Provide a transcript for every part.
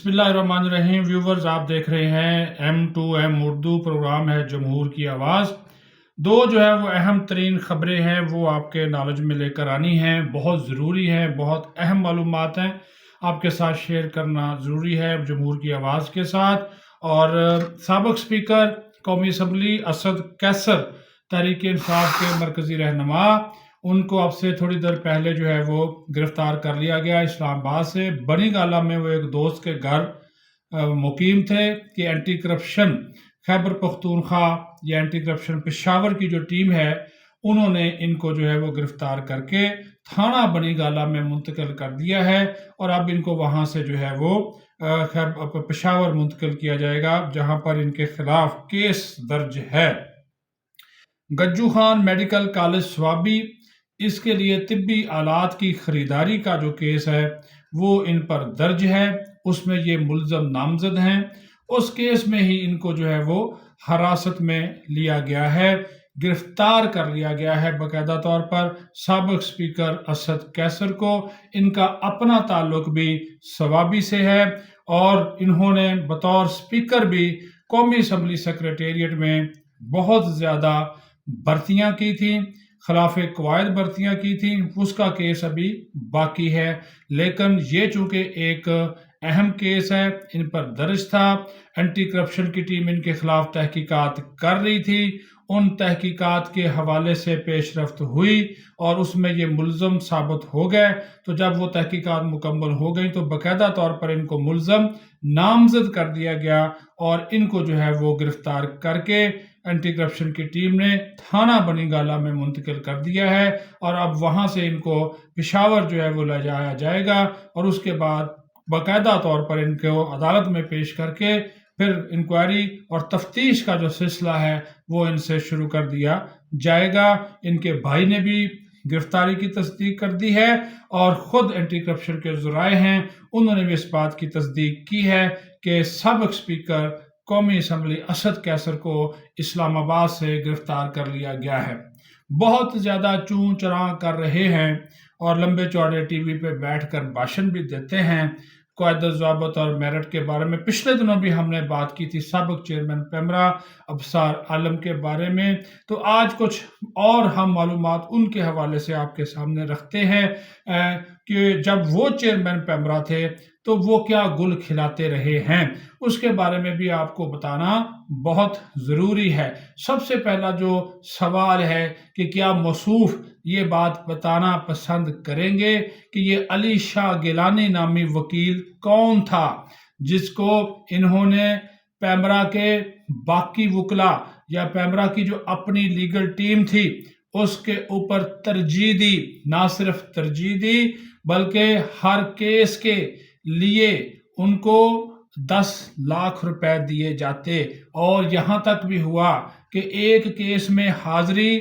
बिस्मिल्लाहिर्रहमानिर्रहीम। व्यूवर्स, आप देख रहे हैं M2M उर्दू, प्रोग्राम है जमहूर की आवाज़। दो जो है वो अहम तरीन ख़बरें हैं वो आपके नॉलेज में लेकर आनी हैं, बहुत ज़रूरी हैं, बहुत अहम मालूमात हैं, आपके साथ शेयर करना ज़रूरी है जमहूर की आवाज़ के साथ। और साबिक़ स्पीकर कौमी असम्बली असद कैसर तहरीक इंसाफ के मरकज़ी रहनुमा, उनको अब से थोड़ी देर पहले जो है वो गिरफ्तार कर लिया गया इस्लामाबाद से। बनी गाला में वो एक दोस्त के घर मुकीम थे कि एंटी करप्शन खैबर पख्तूनख्वा या एंटी करप्शन पेशावर की जो टीम है उन्होंने इनको जो है वो गिरफ्तार करके थाना बनी गाला में मुंतकिल कर दिया है और अब इनको वहाँ से जो है वो पेशावर मुंतकिल किया जाएगा जहाँ पर इनके खिलाफ केस दर्ज है। गज्जू खान मेडिकल कॉलेज स्वाबी, इसके लिए तिब्बी आलात की खरीदारी का जो केस है वो इन पर दर्ज है, उसमें ये मुलजम नामजद हैं। उस केस में ही इनको जो है वो हिरासत में लिया गया है, गिरफ्तार कर लिया गया है बाकायदा तौर पर। साबिक़ स्पीकर असद कैसर को इनका अपना ताल्लुक भी स्वाबी से है और इन्होंने बतौर स्पीकर भी कौमी असम्बली सेक्रेटेरिएट में बहुत ज़्यादा भर्तियां की थी, खिलाफ कवायद भर्तियां की थी, उसका केस अभी बाकी है। लेकिन ये चूंकि एक अहम केस है, इन पर दर्ज था, एंटी करप्शन की टीम इनके खिलाफ तहकीकात कर रही थी, उन तहकीकात के हवाले से पेशरफ्त हुई और उसमें ये मुलजम साबित हो गए। तो जब वो तहकीकात मुकम्मल हो गई तो बाकायदा तौर पर इनको मुलजम नामजद कर दिया गया और इनको जो है वो गिरफ्तार करके एंटी करप्शन की टीम ने थाना बनी गाला में मुंतकिल कर दिया है और अब वहाँ से इनको पेशावर जो है वो ले जाया जाएगा और उसके बाद बाकायदा तौर पर इनको अदालत में पेश करके फिर इंक्वायरी और तफ्तीश का जो सिलसिला है वो इनसे शुरू कर दिया जाएगा। इनके भाई ने भी गिरफ्तारी की तस्दीक कर दी है और ख़ुद एंटी करप्शन के ज़राए हैं, उन्होंने भी इस बात की तस्दीक की है कि साबिक़ स्पीकर कौमी असम्बली असद कैसर को इस्लामाबाद से गिरफ्तार कर लिया गया है। बहुत ज़्यादा चूं चरां कर रहे हैं और लंबे चौड़े टीवी पे बैठकर भाषण भी देते हैं क़ायदा ज़वाबत और मेरिट के बारे में। पिछले दिनों भी हमने बात की थी साबिक़ चेयरमैन पेमरा अबसार आलम के बारे में, तो आज कुछ और हम मालूमात उनके हवाले से आपके सामने रखते हैं कि जब वो चेयरमैन पेमरा थे तो वो क्या गुल खिलाते रहे हैं, उसके बारे में भी आपको बताना बहुत ज़रूरी है। सबसे पहला जो सवाल है कि क्या मौसूफ ये बात बताना पसंद करेंगे कि ये अली शाह गिलानी नामी वकील कौन था जिसको इन्होंने पेमरा के बाकी वकला या पेमरा की जो अपनी लीगल टीम थी उसके ऊपर तरजीह दी, ना सिर्फ तरजीह दी बल्कि हर केस के लिए उनको 10 लाख रुपए दिए जाते और यहाँ तक भी हुआ कि एक केस में हाजिरी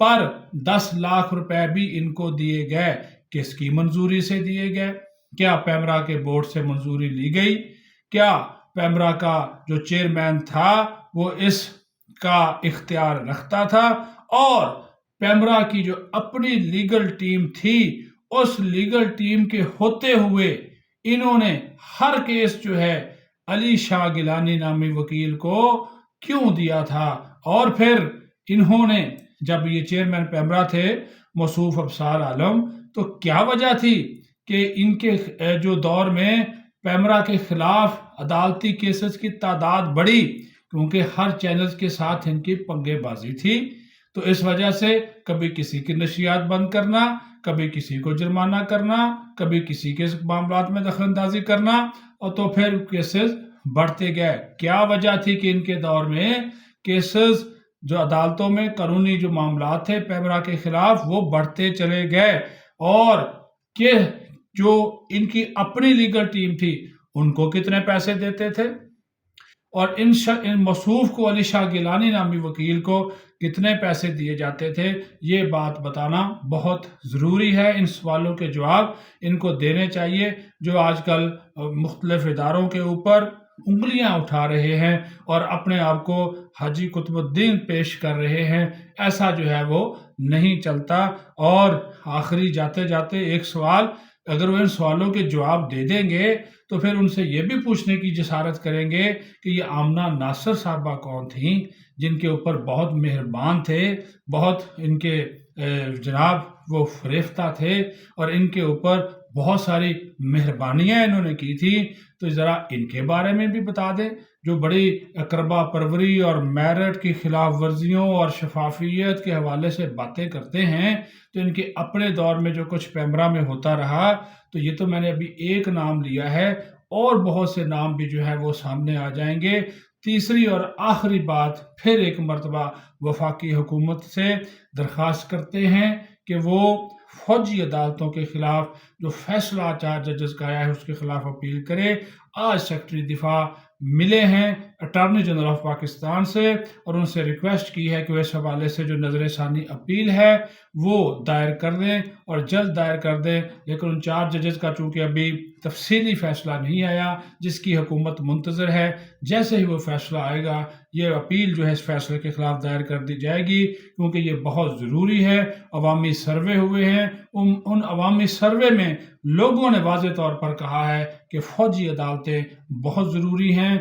पर 10 लाख रुपए भी इनको दिए गए। किसकी मंजूरी से दिए गए? क्या पेमरा के बोर्ड से मंजूरी ली गई? क्या पेमरा का जो चेयरमैन था वो इसका इख्तियार रखता था? और पेमरा की जो अपनी लीगल टीम थी उस लीगल टीम के होते हुए इन्होंने हर केस जो है अली शाह गिलानी नामी वकील को क्यों दिया था? और फिर इन्होंने जब ये चेयरमैन पेमरा थे मौसूफ अबसार आलम, तो क्या वजह थी कि इनके जो दौर में पेमरा के खिलाफ अदालती केसेस की तादाद बढ़ी, क्योंकि हर चैनल के साथ इनकी पंगेबाजी थी। तो इस वजह से कभी किसी की नशियात बंद करना, कभी किसी को जुर्माना करना, कभी किसी के मामलात में दखलंदाजी करना और तो फिर केसेस बढ़ते गए। क्या वजह थी कि इनके दौर में केसेस जो अदालतों में कानूनी जो मामलात थे पेमरा के खिलाफ वो बढ़ते चले गए और कि जो इनकी अपनी लीगल टीम थी उनको कितने पैसे देते थे और इन मौसूफ को अली शाह गिलानी नामी वकील को कितने पैसे दिए जाते थे, ये बात बताना बहुत ज़रूरी है। इन सवालों के जवाब इनको देने चाहिए जो आजकल मुख्तलिफ इदारों के ऊपर उंगलियां उठा रहे हैं और अपने आप को हाजी कुतुबुद्दीन पेश कर रहे हैं। ऐसा जो है वो नहीं चलता। और आखिरी जाते जाते एक सवाल اگر وہ ان سوالوں کے جواب دے دیں گے تو پھر ان سے یہ بھی پوچھنے کی جسارت کریں گے کہ یہ آمنہ ناصر صاحبہ کون تھیں، جن کے اوپر بہت مہربان تھے، بہت ان کے جناب وہ فریفتہ تھے اور ان کے اوپر بہت ساری مہربانیاں انہوں نے کی تھی، تو ذرا ان کے بارے میں بھی بتا دیں جو بڑی اقربا پروری اور میرٹ کی خلاف ورزیوں اور شفافیت کے حوالے سے باتیں کرتے ہیں۔ تو ان کے اپنے دور میں جو کچھ پیمرا میں ہوتا رہا، تو یہ تو میں نے ابھی ایک نام لیا ہے، اور بہت سے نام بھی جو ہے وہ سامنے آ جائیں گے۔ تیسری اور آخری بات، پھر ایک مرتبہ وفاقی حکومت سے درخواست کرتے ہیں کہ وہ فوجی عدالتوں کے خلاف جو فیصلہ 4 ججز کا آیا ہے اس کے خلاف اپیل کرے۔ آج سیکرٹری دفاع ملے ہیں اٹارنی جنرل آف پاکستان سے اور ان سے ریکویسٹ کی ہے کہ وہ اس حوالے سے جو نظر ثانی اپیل ہے وہ دائر کر دیں اور جلد دائر کر دیں، لیکن ان 4 ججز کا چونکہ ابھی تفصیلی فیصلہ نہیں آیا جس کی حکومت منتظر ہے، جیسے ہی وہ فیصلہ آئے گا یہ اپیل جو ہے اس فیصلے کے خلاف دائر کر دی جائے گی، کیونکہ یہ بہت ضروری ہے۔ عوامی سروے ہوئے ہیں، ان عوامی سروے میں لوگوں نے واضح طور پر کہا ہے کہ فوجی عدالتیں بہت ضروری ہیں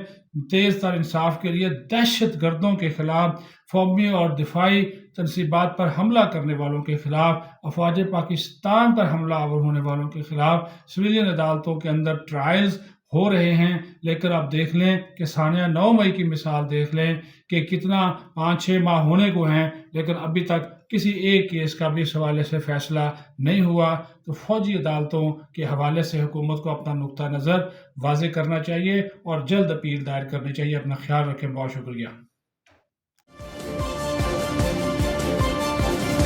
تیز تر انصاف کے لیے، دہشت گردوں کے خلاف، فوجی اور دفاعی تنصیبات پر حملہ کرنے والوں کے خلاف، افواج پاکستان پر حملہ آور ہونے والوں کے خلاف سویلین عدالتوں کے اندر ٹرائلز ہو رہے ہیں۔ لیکن آپ دیکھ لیں کہ ثانیہ 9 مئی کی مثال دیکھ لیں کہ کتنا 5-6 ماہ ہونے کو ہیں، لیکن ابھی تک کسی ایک کیس کا بھی اس حوالے سے فیصلہ نہیں ہوا۔ تو فوجی عدالتوں کے حوالے سے حکومت کو اپنا نقطہ نظر واضح کرنا چاہیے اور جلد اپیل دائر کرنی چاہیے۔ اپنا خیال رکھیں، بہت شکریہ۔